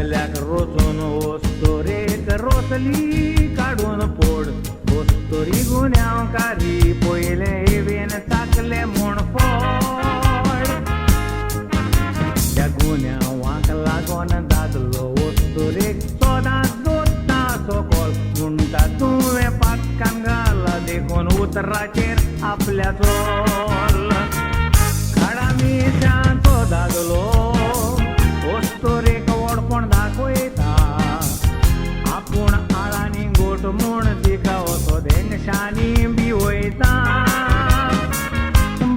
दादल्याक रोचून ओस्तोरेक रोसली काढून फोड. ओस्तोरी गुन्यांवकारी पयले हेवेन ताकले म्हूण फोड. त्या गुन्यांवाक लागोन दादलो ओस्तोरेक सोदांच दोत्ता सोकोल. म्हणटा तुवें पाटकान घाला देखून उतराचेर आपल्या चोल. खाडा मिशांचो दादलो ओस्तोरेक वडपण दाखयता. आपूण आळांनी गोट म्हूण तिका असो देंगशांनी बी वयता.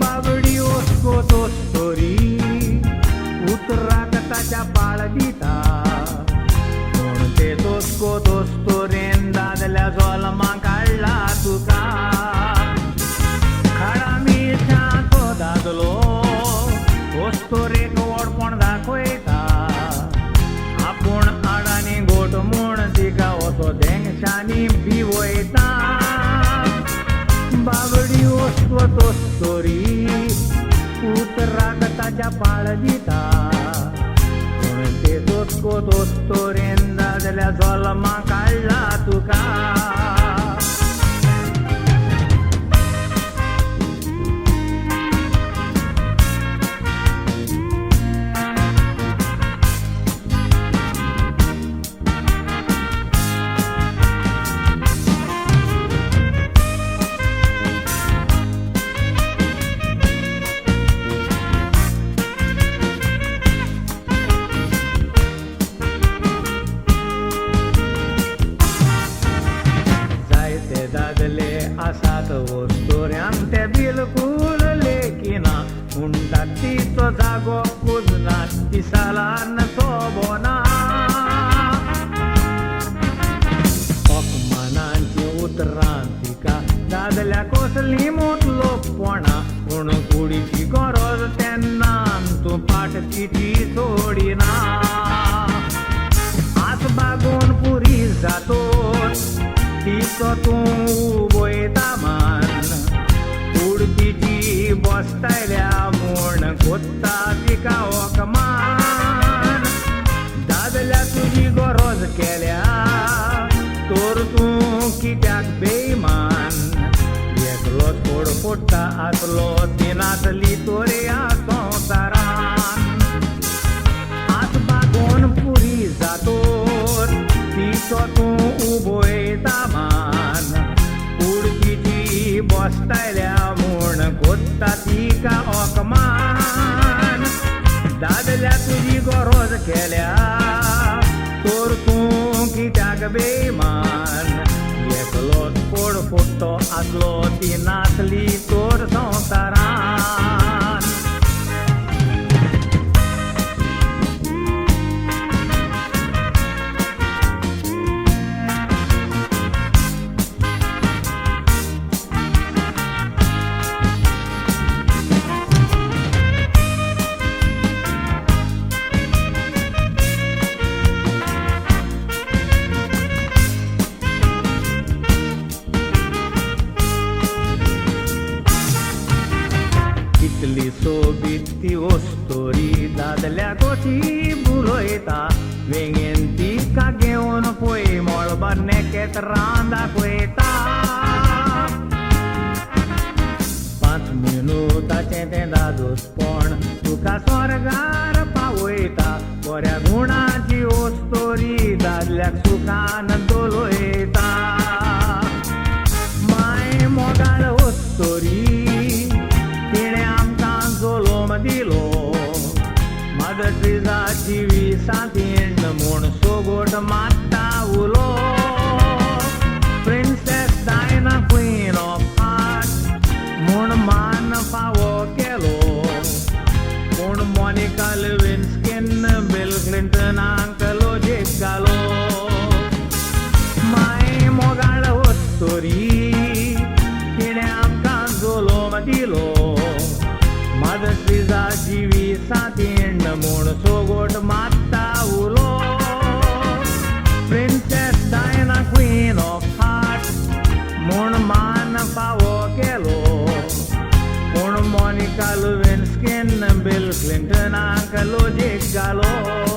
बाबडी ओस्कोत ओस्तोरी उतराक ताच्या पाळ दिता. म्हूण ते ओस्कोत ओस्तोरेन दादल्या जोल्मा काडला तुका. खाडा मिशांचो दादलो ओस्तोरेक वडपण दाखयता. आपूण आडांनी गोट म्हूण तिका असो देंगशांनी बी वयता. बाबडी ओस्कोत ओस्तोरी उतराक ताच्या पाळ दिता. म्हूण ते ओस्कोत ओस्तोरेन दादल्या जोल्मा काडला तुका. दादले आसात ओस्तोऱ्यान ते बिलकूल लेखिना. म्हणटा तिचो जागो कुजना ती सालान सोबना. अपमानांची उतरां तिका दादल्या कसली मोतलोपणा. पूण कुडीची गरज तेन्ना तूं पाट तिची सोडिना. आस बागोवन पुरी जातोच तिचो तूं उबयता मान. उडपीची बसतायल्या म्हूण कोत्ता तिका ओकमान. दादल्या तुजी गरज केल्या तर तूं कित्याक बेईमान. एकलोच फोड फोडटा आसलो ती नासली तोरे ह्या संवसारान. आस बागोवन पुरी जातोच तिचो तूं उबयता मान. उडपीची बसतायल्या म्हूण कोत्ता तिका ओकमान. दादल्या तुजी गरज केल्या तर तूं कित्याक बेईमान. एकलोच फोड फोडटो आसलो ती नासली तोर संवसारान. कितली सोबीत ती ओस्तोरी दादल्या कशी बुलयता. वेंगेन तिका घेवन पळय मळबार नेकेत्रां दाखयता. 5 मिनटाचें तें दादोसपण तुका स्वर्गार पावयता. बऱ्या गुणाची ओस्तोरी दादल्याक सुखान दोलयता. माय मोगाळ ओस्तोरी तिणें आमकां जोलोम दिलो. मदतीजाची विसांतीण म्हूण सोगोट मात्ता उलो. Princess Diana queen of heart म्हूण मान फावो केलो. पूण मॉनिका लेविन्स्कीन बिल क्लिंटनाक लॉजिक घालो. माय मोगाळ ओस्तोरी तिणें आमकां जोलोम दिलो. मदतीजाची विसांतीण म्हूण सोगोट मात्ता उलो. Princess Diana queen of heart म्हूण मान फावो केलो. पूण मॉनिका लेविन्स्कीन बिल क्लिंटनाक लॉजिक घालो.